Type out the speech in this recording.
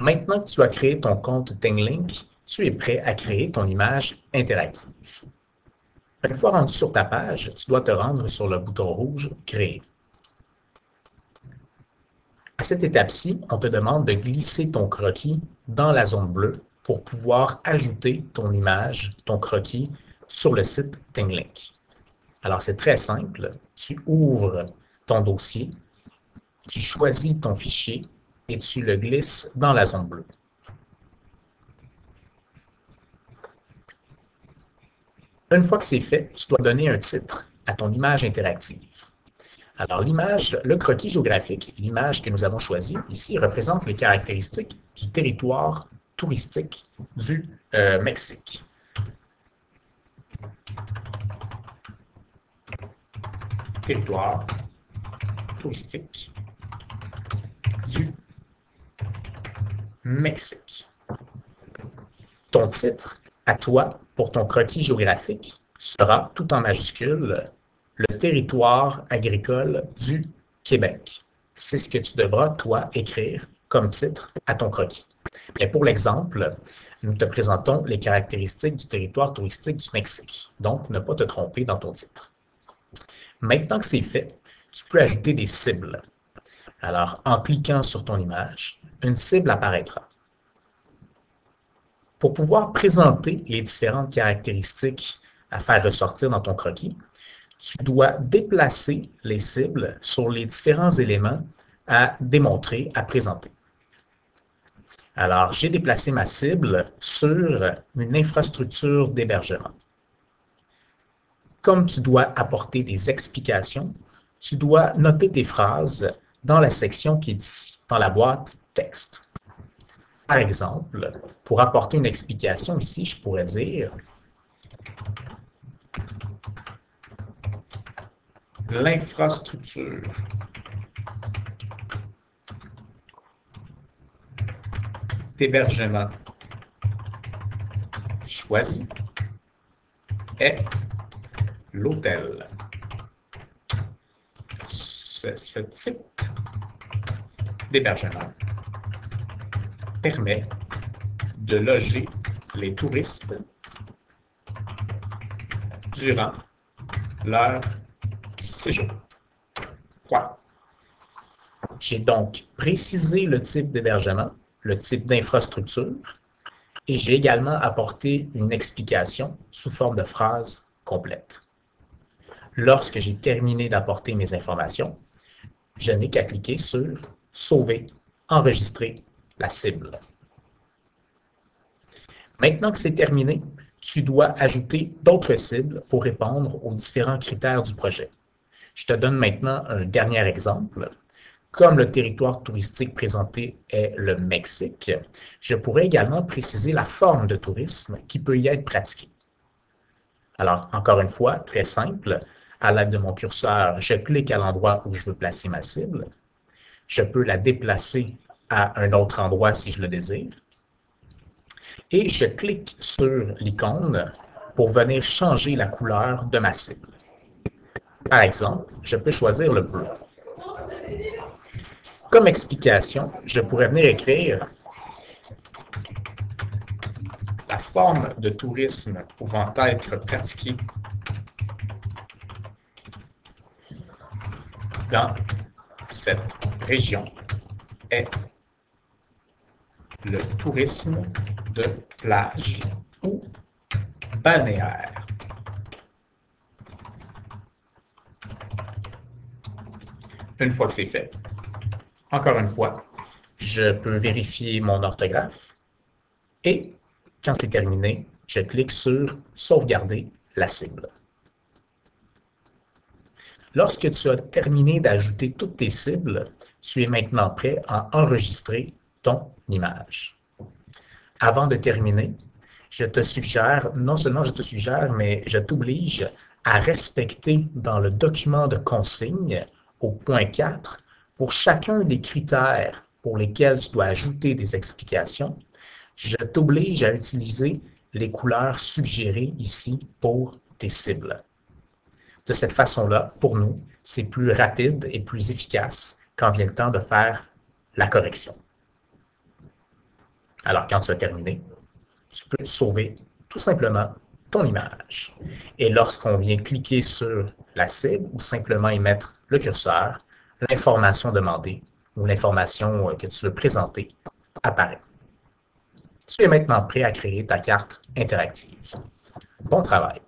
Maintenant que tu as créé ton compte ThingLink, tu es prêt à créer ton image interactive. Une fois rendu sur ta page, tu dois te rendre sur le bouton rouge « Créer ». À cette étape-ci, on te demande de glisser ton croquis dans la zone bleue pour pouvoir ajouter ton image, ton croquis, sur le site ThingLink. Alors, c'est très simple. Tu ouvres ton dossier, tu choisis ton fichier et tu le glisses dans la zone bleue. Une fois que c'est fait, tu dois donner un titre à ton image interactive. Alors, l'image, le croquis géographique, l'image que nous avons choisie ici, représente les caractéristiques du territoire touristique du Mexique. Territoire touristique du Mexique. Ton titre, à toi, pour ton croquis géographique, sera, tout en majuscule, le territoire agricole du Québec. C'est ce que tu devras, toi, écrire comme titre à ton croquis. Bien, pour l'exemple, nous te présentons les caractéristiques du territoire touristique du Mexique. Donc, ne pas te tromper dans ton titre. Maintenant que c'est fait, tu peux ajouter des cibles. Alors, en cliquant sur ton image, une cible apparaîtra. Pour pouvoir présenter les différentes caractéristiques à faire ressortir dans ton croquis, tu dois déplacer les cibles sur les différents éléments à démontrer, à présenter. Alors, j'ai déplacé ma cible sur une infrastructure d'hébergement. Comme tu dois apporter des explications, tu dois noter tes phrases dans la section qui est ici, dans la boîte texte. Par exemple, pour apporter une explication ici, je pourrais dire l'infrastructure d'hébergement choisie est l'hôtel. Ce type d'hébergement permet de loger les touristes durant leur séjour. Point. J'ai donc précisé le type d'hébergement, le type d'infrastructure, et j'ai également apporté une explication sous forme de phrase complète. Lorsque j'ai terminé d'apporter mes informations, je n'ai qu'à cliquer sur « Sauver, enregistrer la cible ». Maintenant que c'est terminé, tu dois ajouter d'autres cibles pour répondre aux différents critères du projet. Je te donne maintenant un dernier exemple. Comme le territoire touristique présenté est le Mexique, je pourrais également préciser la forme de tourisme qui peut y être pratiquée. Alors, encore une fois, très simple, à l'aide de mon curseur, je clique à l'endroit où je veux placer ma cible. Je peux la déplacer à un autre endroit si je le désire. Et je clique sur l'icône pour venir changer la couleur de ma cible. Par exemple, je peux choisir le bleu. Comme explication, je pourrais venir écrire la forme de tourisme pouvant être pratiquée dans cette région est le tourisme de plage ou balnéaire. Une fois que c'est fait, encore une fois, je peux vérifier mon orthographe et quand c'est terminé, je clique sur « Sauvegarder la cible ». Lorsque tu as terminé d'ajouter toutes tes cibles, tu es maintenant prêt à enregistrer ton image. Avant de terminer, je te suggère, non seulement je te suggère, mais je t'oblige à respecter dans le document de consigne, au point 4, pour chacun des critères pour lesquels tu dois ajouter des explications, je t'oblige à utiliser les couleurs suggérées ici pour tes cibles. De cette façon-là, pour nous, c'est plus rapide et plus efficace quand vient le temps de faire la correction. Alors, quand tu as terminé, tu peux sauver tout simplement ton image. Et lorsqu'on vient cliquer sur la cible ou simplement y mettre le curseur, l'information demandée ou l'information que tu veux présenter apparaît. Tu es maintenant prêt à créer ta carte interactive. Bon travail!